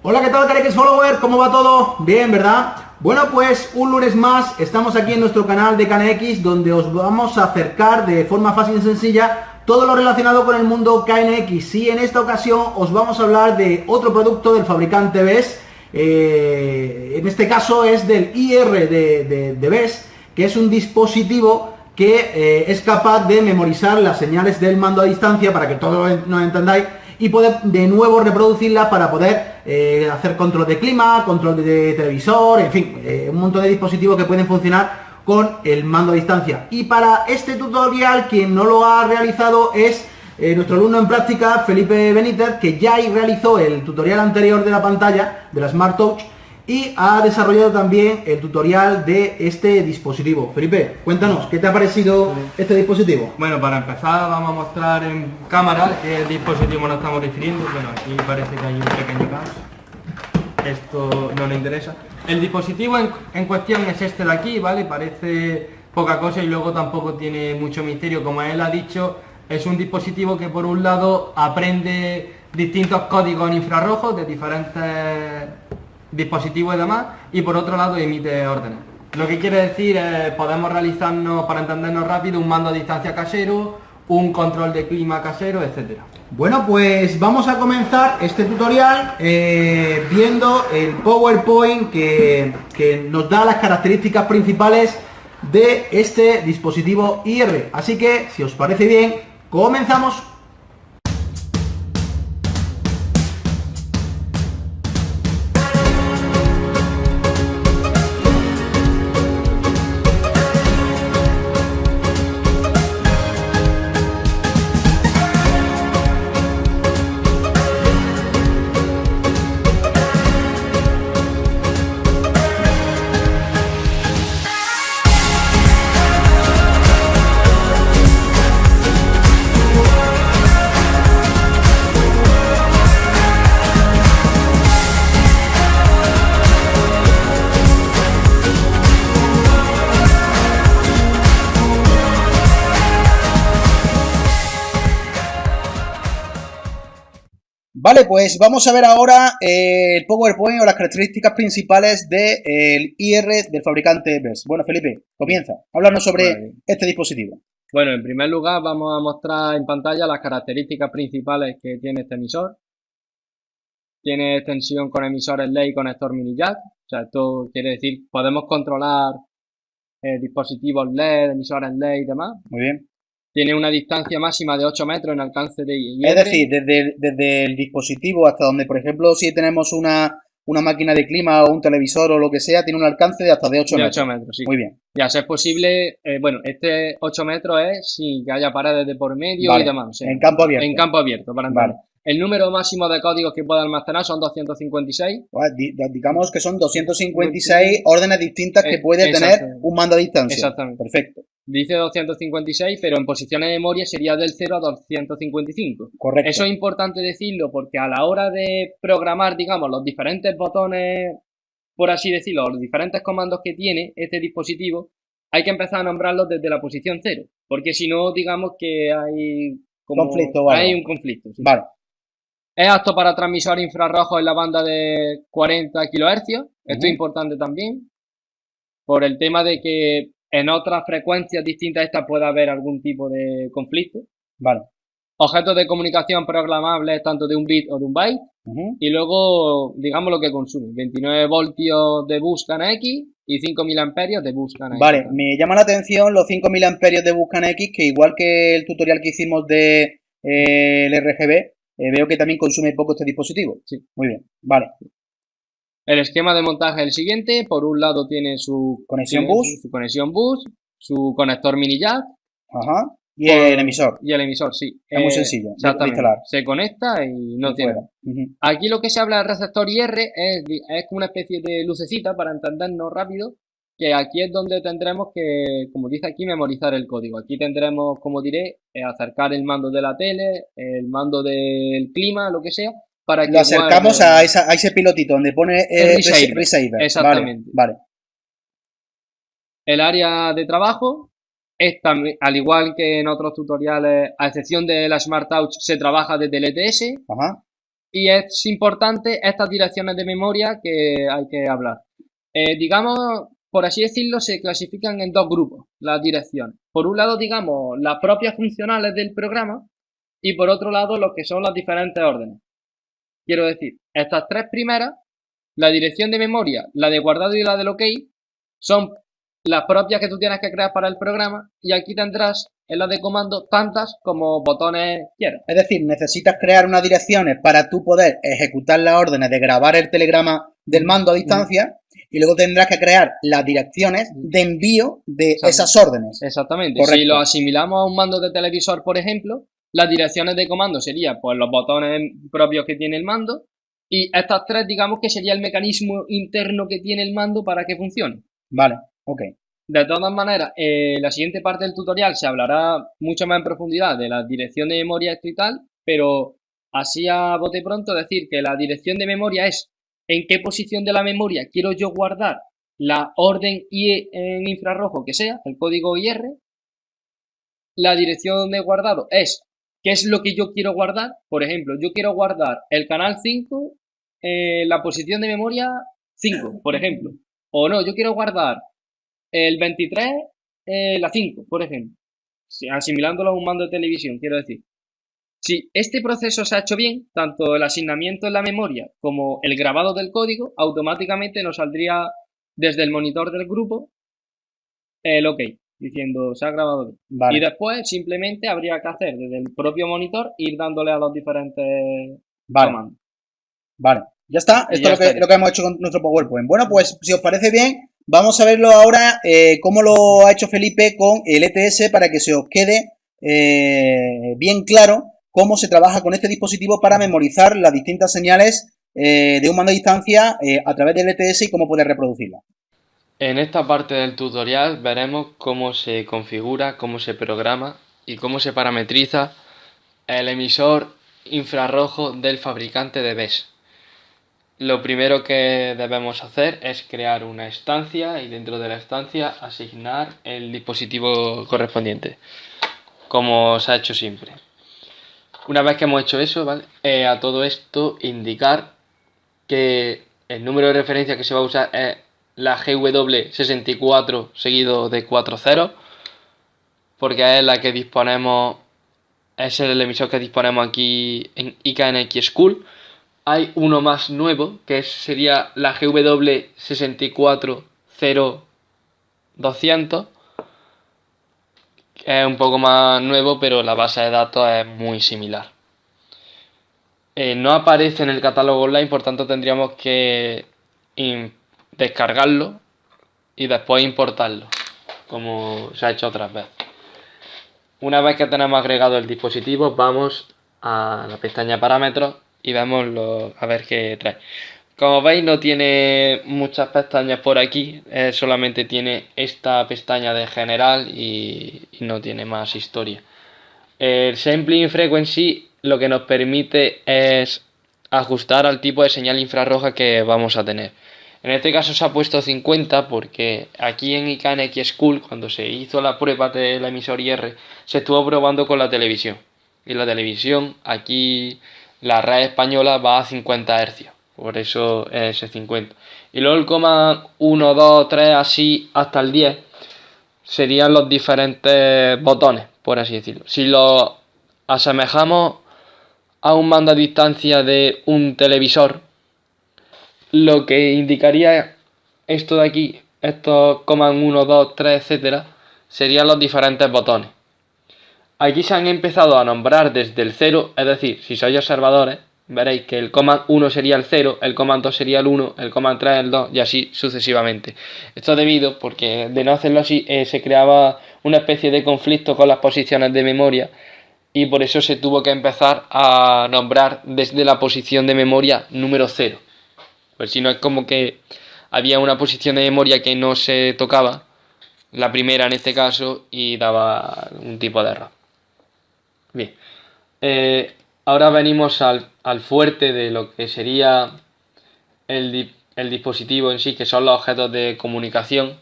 Hola, ¿qué tal, Carex Follower? ¿Cómo va todo? Bien, ¿verdad? Bueno, pues un lunes más estamos aquí en nuestro canal de KNX, donde os vamos a acercar de forma fácil y sencilla todo lo relacionado con el mundo KNX. Y en esta ocasión os vamos a hablar de otro producto del fabricante BESS. En este caso es del IR de BESS, que es un dispositivo que es capaz de memorizar las señales del mando a distancia, para que todos nos entendáis, y poder de nuevo reproducirla para poder hacer control de clima, control de televisor, en fin, un montón de dispositivos que pueden funcionar con el mando a distancia. Y para este tutorial, quien no lo ha realizado es nuestro alumno en práctica, Felipe Benítez, que ya realizó el tutorial anterior de la pantalla, de la Smart Touch, y ha desarrollado también el tutorial de este dispositivo. Felipe, cuéntanos, ¿qué te ha parecido este dispositivo? Bueno, para empezar vamos a mostrar en cámara qué dispositivo nos estamos refiriendo. Bueno, aquí parece que hay un pequeño caso. Esto no nos interesa. El dispositivo en cuestión es este de aquí, ¿vale? Parece poca cosa y luego tampoco tiene mucho misterio. Como él ha dicho, es un dispositivo que por un lado aprende distintos códigos en infrarrojos de diferentes dispositivos y demás, y por otro lado emite órdenes. Lo que quiere decir es, podemos realizarnos, para entendernos rápido, un mando a distancia casero, un control de clima casero, etcétera. Bueno, pues vamos a comenzar este tutorial viendo el PowerPoint que nos da las características principales de este dispositivo IR. Así que, si os parece bien, comenzamos. Vale, pues vamos a ver ahora el PowerPoint o las características principales del IR del fabricante BESS. Bueno, Felipe, comienza. Háblanos sobre este dispositivo. Bueno, en primer lugar vamos a mostrar en pantalla las características principales que tiene este emisor. Tiene extensión con emisores LED y conector mini jack. O sea, esto quiere decir, podemos controlar dispositivos LED, emisores LED y demás. Muy bien. Tiene una distancia máxima de 8 metros en alcance de IR. Es decir, desde el dispositivo hasta donde, por ejemplo, si tenemos una máquina de clima o un televisor o lo que sea, tiene un alcance de hasta de 8 metros. 8 metros, sí. Muy bien. Y a ser posible, bueno, este 8 metros es sin que haya paredes de por medio Vale. y demás. O sea, En campo abierto. En campo abierto, para entender. Vale. El número máximo de códigos que puede almacenar son 256. Digamos que son 256 órdenes distintas que puede tener un mando a distancia. Exactamente. Perfecto. Dice 256, pero en posiciones de memoria sería del 0 a 255. Correcto. Eso es importante decirlo porque a la hora de programar, digamos, los diferentes botones, por así decirlo, los diferentes comandos que tiene este dispositivo, hay que empezar a nombrarlos desde la posición 0. Porque si no, digamos que hay conflicto, vale. Hay un conflicto. Sí. Vale. Es apto para transmisor infrarrojo en la banda de 40 kHz. Esto es importante también por el tema de que en otras frecuencias distintas a esta puede haber algún tipo de conflicto. Vale. Objetos de comunicación programables tanto de un bit o de un byte. Y luego, digamos lo que consume. 29 voltios de bus KNX y 5000 amperios de bus KNX. Vale, me llama la atención los 5000 amperios de bus KNX, que igual que el tutorial que hicimos de el RGB, veo que también consume poco este dispositivo. Sí. Muy bien, vale. El esquema de montaje es el siguiente. Por un lado tiene su conexión bus, su conector mini jack. Ajá. Y el emisor. Y el emisor, sí. Es muy sencillo de instalar. Se conecta y no tiene. Aquí lo que se habla del receptor IR es como una especie de lucecita, para entendernos rápido, que aquí es donde tendremos que, como dice aquí, memorizar el código. Aquí tendremos, como diré, acercar el mando de la tele, el mando del clima, lo que sea, para que lo acercamos a ese pilotito donde pone receiver. Exactamente. Vale. El área de trabajo es también, al igual que en otros tutoriales, a excepción de la Smart Touch, se trabaja desde LTS. Ajá. Y es importante estas direcciones de memoria que hay que hablar. Digamos, por así decirlo, se clasifican en dos grupos las direcciones. Por un lado, digamos, las propias funcionales del programa y por otro lado, lo que son las diferentes órdenes. Quiero decir, estas tres primeras, la dirección de memoria, la de guardado y la del OK, son las propias que tú tienes que crear para el programa y aquí tendrás en la de comando tantas como botones quieras. Es decir, necesitas crear unas direcciones para tú poder ejecutar las órdenes de grabar el telegrama del mando a distancia y luego tendrás que crear las direcciones de envío de esas órdenes. Exactamente. Correcto. Si lo asimilamos a un mando de televisor, por ejemplo, las direcciones de comando serían pues los botones propios que tiene el mando y estas tres digamos que sería el mecanismo interno que tiene el mando para que funcione. Vale, ok. De todas maneras, la siguiente parte del tutorial se hablará mucho más en profundidad de la dirección de memoria y tal, pero así a bote pronto decir que la dirección de memoria es en qué posición de la memoria quiero yo guardar la orden I en infrarrojo que sea, el código IR. La dirección de guardado es qué es lo que yo quiero guardar. Por ejemplo, yo quiero guardar el canal 5 la posición de memoria 5, por ejemplo. O no, yo quiero guardar el 23 la 5, por ejemplo. Asimilándolo a un mando de televisión, quiero decir. Si este proceso se ha hecho bien, tanto el asignamiento en la memoria como el grabado del código, automáticamente nos saldría desde el monitor del grupo el OK, diciendo se ha grabado bien. Vale. Y después simplemente habría que hacer desde el propio monitor ir dándole a los diferentes comandos. Vale, ya está. Y Esto ya es lo que hemos hecho con nuestro PowerPoint. Bueno, pues si os parece bien, vamos a verlo ahora cómo lo ha hecho Felipe con el ETS para que se os quede bien claro cómo se trabaja con este dispositivo para memorizar las distintas señales de un mando a distancia a través del ETS y cómo poder reproducirla. En esta parte del tutorial veremos cómo se configura, cómo se programa y cómo se parametriza el emisor infrarrojo del fabricante de BES. Lo primero que debemos hacer es crear una estancia y dentro de la estancia asignar el dispositivo correspondiente, como se ha hecho siempre. Una vez que hemos hecho eso, ¿vale? A todo esto indicar que el número de referencia que se va a usar es la GW64 seguido de 4 ceros, porque es la que disponemos, es el emisor que disponemos aquí en IKNX School. Hay uno más nuevo que sería la GW640200, que es un poco más nuevo, pero la base de datos es muy similar. No aparece en el catálogo online, por tanto tendríamos que descargarlo y después importarlo, como se ha hecho otras veces. Una vez que tenemos agregado el dispositivo, vamos a la pestaña parámetros y vemos a ver qué trae. Como veis, no tiene muchas pestañas por aquí, solamente tiene esta pestaña de general y no tiene más historia. El Sampling Frequency lo que nos permite es ajustar al tipo de señal infrarroja que vamos a tener. En este caso se ha puesto 50 porque aquí en IKNX School, cuando se hizo la prueba del emisor IR, se estuvo probando con la televisión. Y la televisión, aquí la red española va a 50 Hz, por eso es ese 50. Y luego el coma 1, 2, 3, así hasta el 10 serían los diferentes botones, por así decirlo. Si lo asemejamos a un mando a distancia de un televisor, lo que indicaría esto de aquí, estos comas 1, 2, 3, etcétera, serían los diferentes botones. Aquí se han empezado a nombrar desde el 0, es decir, si sois observadores, veréis que el command 1 sería el 0, el command 2 sería el 1, el command 3 el 2 y así sucesivamente. Esto es debido porque de no hacerlo así se creaba una especie de conflicto con las posiciones de memoria y por eso se tuvo que empezar a nombrar desde la posición de memoria número 0. Pues si no es como que había una posición de memoria que no se tocaba, la primera en este caso, y daba un tipo de error. Bien, ahora venimos al fuerte de lo que sería el dispositivo en sí, que son los objetos de comunicación,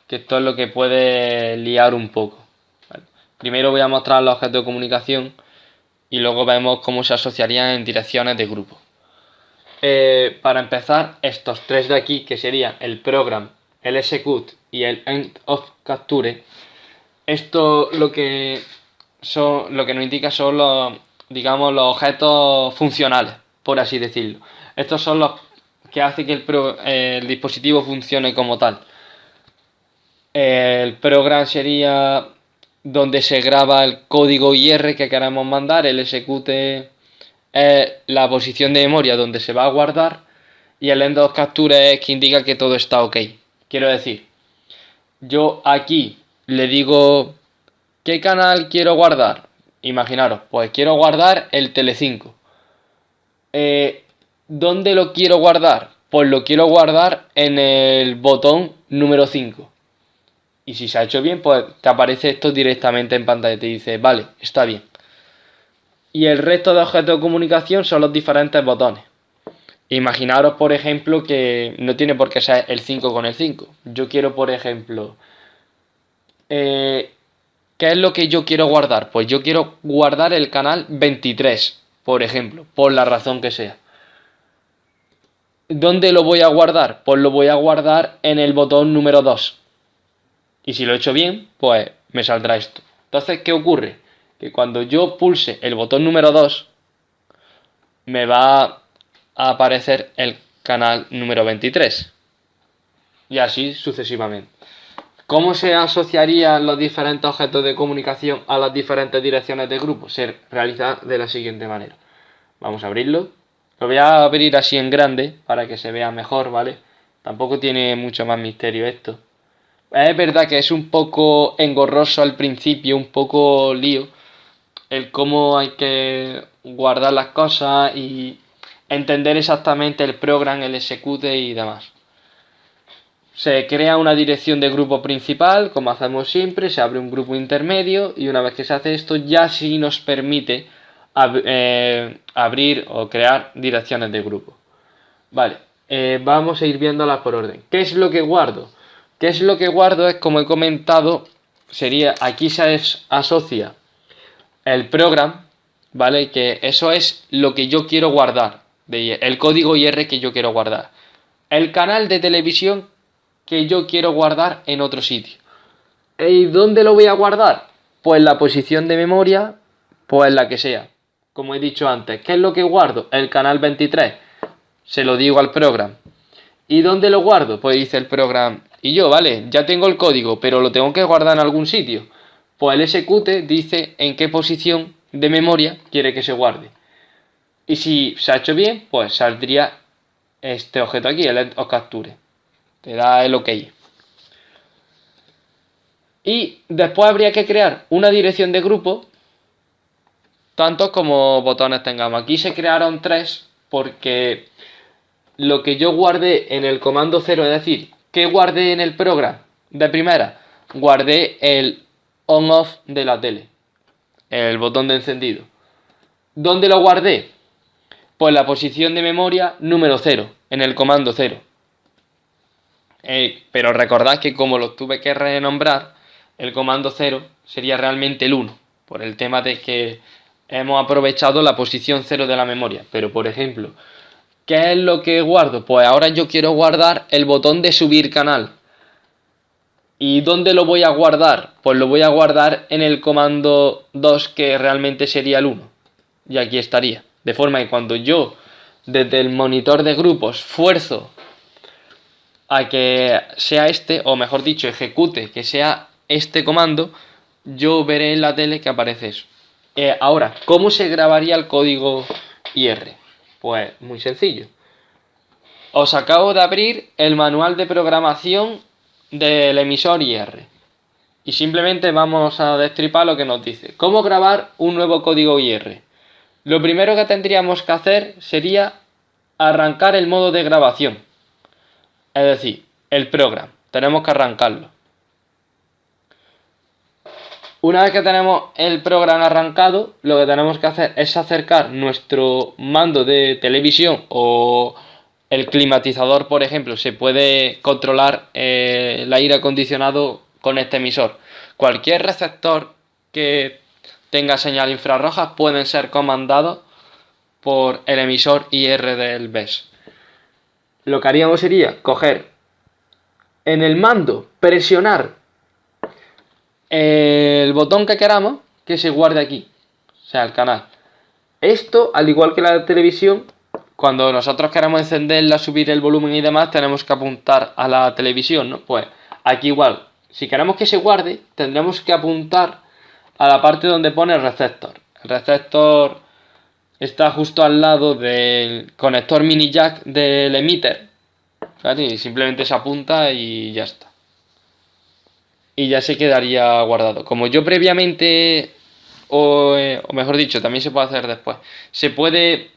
que esto es lo que puede liar un poco. Vale. Primero voy a mostrar los objetos de comunicación, y luego vemos cómo se asociarían en direcciones de grupo. Para empezar, estos tres de aquí, que serían el program, el execute y el end of capture, esto lo que nos indica son los, digamos, los objetos funcionales, por así decirlo. Estos son los que hacen que el dispositivo funcione como tal. El program sería donde se graba el código IR que queremos mandar, el execute es la posición de memoria donde se va a guardar y el end of capture es que indica que todo está ok. Quiero decir, yo aquí le digo ¿qué canal quiero guardar? Imaginaros, pues quiero guardar el Telecinco. ¿Dónde lo quiero guardar? Pues lo quiero guardar en el botón número 5. Y si se ha hecho bien, pues te aparece esto directamente en pantalla. Te dice, vale, está bien. Y el resto de objetos de comunicación son los diferentes botones. Imaginaros, por ejemplo, que no tiene por qué ser el 5 con el 5. Yo quiero, por ejemplo, ¿qué es lo que yo quiero guardar? Pues yo quiero guardar el canal 23, por ejemplo, por la razón que sea. ¿Dónde lo voy a guardar? Pues lo voy a guardar en el botón número 2. Y si lo he hecho bien, pues me saldrá esto. Entonces, ¿qué ocurre? Que cuando yo pulse el botón número 2, me va a aparecer el canal número 23. Y así sucesivamente. ¿Cómo se asociarían los diferentes objetos de comunicación a las diferentes direcciones de grupo? Se realiza de la siguiente manera. Vamos a abrirlo. Lo voy a abrir así en grande para que se vea mejor, ¿vale? Tampoco tiene mucho más misterio esto. Es verdad que es un poco engorroso al principio, un poco lío, el cómo hay que guardar las cosas y entender exactamente el program, el execute y demás. Se crea una dirección de grupo principal, como hacemos siempre, se abre un grupo intermedio y una vez que se hace esto ya sí nos permite abrir o crear direcciones de grupo. Vale, vamos a ir viéndolas por orden. ¿Qué es lo que guardo? ¿Qué es lo que guardo? Es, como he comentado, sería, aquí se asocia el program, ¿vale? Que eso es lo que yo quiero guardar, el código IR que yo quiero guardar. El canal de televisión que yo quiero guardar en otro sitio. ¿Y dónde lo voy a guardar? Pues la posición de memoria, pues la que sea. Como he dicho antes, ¿qué es lo que guardo? El canal 23. Se lo digo al program. ¿Y dónde lo guardo? Pues dice el program, y yo, vale, ya tengo el código, pero lo tengo que guardar en algún sitio. Pues el execute dice en qué posición de memoria quiere que se guarde. Y si se ha hecho bien, pues saldría este objeto aquí, el end of capture. Te da el OK. Y después habría que crear una dirección de grupo, tantos como botones tengamos. Aquí se crearon 3 porque lo que yo guardé en el comando 0, es decir, ¿qué guardé en el program? De primera, guardé el on-off de la tele, el botón de encendido. ¿Dónde lo guardé? Pues la posición de memoria número 0, en el comando 0. Pero recordad que como lo tuve que renombrar, el comando 0 sería realmente el 1, por el tema de que hemos aprovechado la posición 0 de la memoria. Pero por ejemplo, ¿qué es lo que guardo? Pues ahora yo quiero guardar el botón de subir canal. ¿Y dónde lo voy a guardar? Pues lo voy a guardar en el comando 2, que realmente sería el 1. Y aquí estaría. De forma que cuando yo desde el monitor de grupos fuerzo a que sea este, o mejor dicho, ejecute que sea este comando, yo veré en la tele que aparece eso. Ahora, ¿cómo se grabaría el código IR? Pues muy sencillo. Os acabo de abrir el manual de programación del emisor IR. Y simplemente vamos a destripar lo que nos dice. ¿Cómo grabar un nuevo código IR? Lo primero que tendríamos que hacer sería arrancar el modo de grabación. Es decir, el program. Tenemos que arrancarlo. Una vez que tenemos el programa arrancado, lo que tenemos que hacer es acercar nuestro mando de televisión o el climatizador, por ejemplo. Se puede controlar el aire acondicionado con este emisor. Cualquier receptor que tenga señal infrarroja pueden ser comandados por el emisor IR del BES. Lo que haríamos sería coger en el mando, presionar el botón que queramos que se guarde aquí, o sea, el canal. Esto, al igual que la televisión, cuando nosotros queramos encenderla, subir el volumen y demás, tenemos que apuntar a la televisión, ¿no? Pues aquí igual, si queremos que se guarde, tendremos que apuntar a la parte donde pone el receptor. El receptor está justo al lado del conector mini jack del emitter, ¿vale? Y simplemente se apunta y ya está. Y ya se quedaría guardado. Como yo previamente, o mejor dicho, también se puede hacer después, se puede...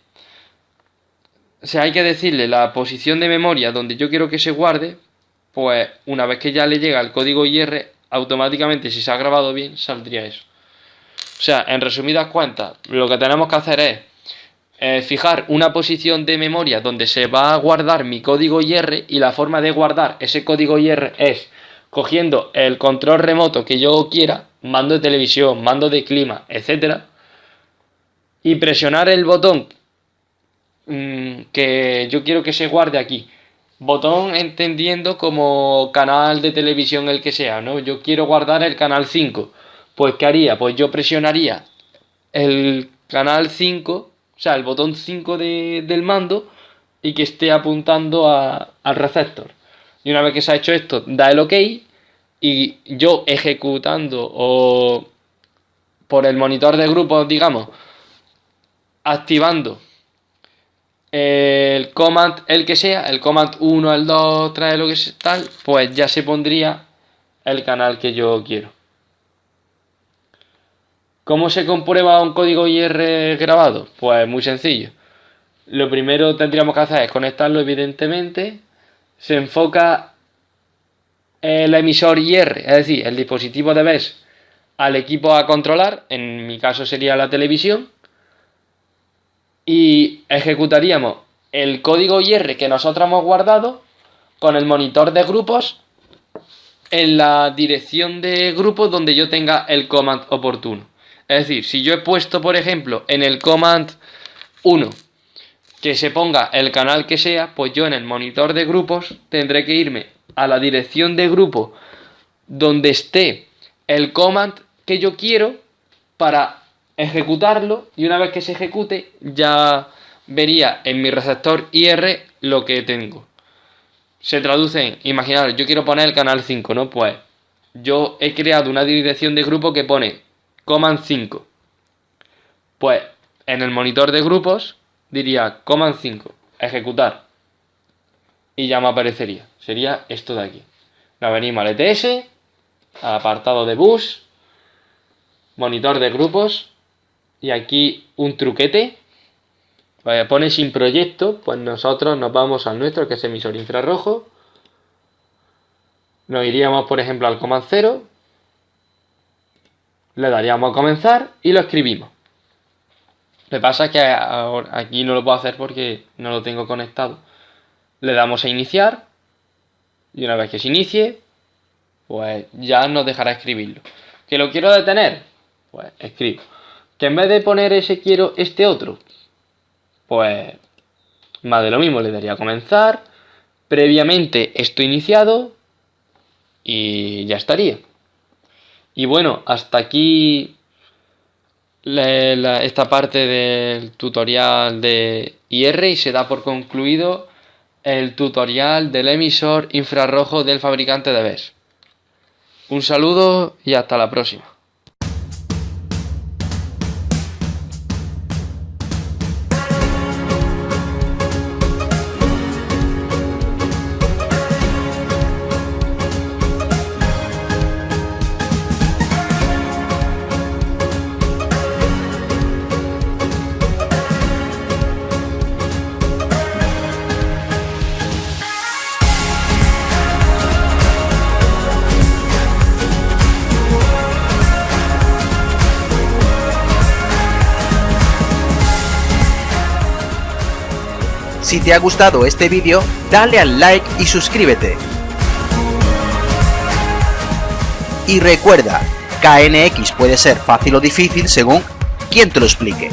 O sea, hay que decirle la posición de memoria donde yo quiero que se guarde, pues una vez que ya le llega el código IR, automáticamente, si se ha grabado bien, saldría eso. O sea, en resumidas cuentas, lo que tenemos que hacer es fijar una posición de memoria donde se va a guardar mi código IR, y la forma de guardar ese código IR es cogiendo el control remoto que yo quiera, mando de televisión, mando de clima, etcétera, y presionar el botón que yo quiero que se guarde aquí. Botón entendiendo como canal de televisión el que sea, ¿no? Yo quiero guardar el canal 5. Pues ¿qué haría? Pues yo presionaría el canal 5, o sea, el botón 5 del mando, y que esté apuntando al receptor. Y una vez que se ha hecho esto, da el OK, y yo ejecutando o por el monitor de grupo, digamos, activando el command, el que sea, el command 1, el 2, 3, lo que sea, tal, pues ya se pondría el canal que yo quiero. ¿Cómo se comprueba un código IR grabado? Pues muy sencillo. Lo primero tendríamos que hacer es conectarlo, evidentemente. Se enfoca el emisor IR, es decir, el dispositivo de BES, al equipo a controlar, en mi caso sería la televisión, y ejecutaríamos el código IR que nosotros hemos guardado con el monitor de grupos en la dirección de grupos donde yo tenga el command oportuno. Es decir, si yo he puesto, por ejemplo, en el command 1 que se ponga el canal que sea, pues yo en el monitor de grupos tendré que irme a la dirección de grupo donde esté el command que yo quiero para ejecutarlo, y una vez que se ejecute ya vería en mi receptor IR lo que tengo. Se traduce en, imaginaros, yo quiero poner el canal 5, ¿no? Pues yo he creado una dirección de grupo que pone command 5. Pues en el monitor de grupos diría command 5, ejecutar, y ya me aparecería. Sería esto de aquí. Nos venimos al ETS, al apartado de bus, monitor de grupos, y aquí un truquete. Pone sin proyecto, pues nosotros nos vamos al nuestro, que es emisor infrarrojo. Nos iríamos, por ejemplo, al command 0. Le daríamos a comenzar y lo escribimos. Lo que pasa es que ahora, aquí no lo puedo hacer porque no lo tengo conectado. Le damos a iniciar, y una vez que se inicie, pues ya nos dejará escribirlo. ¿Que lo quiero detener? Pues escribo. Que en vez de poner ese quiero este otro, pues más de lo mismo, le daría a comenzar, previamente esto iniciado, y ya estaría. Y bueno, hasta aquí esta parte del tutorial de IR, y se da por concluido el tutorial del emisor infrarrojo del fabricante de BES. Un saludo y hasta la próxima. Si te ha gustado este vídeo, dale al like y suscríbete. Y recuerda, KNX puede ser fácil o difícil según quien te lo explique.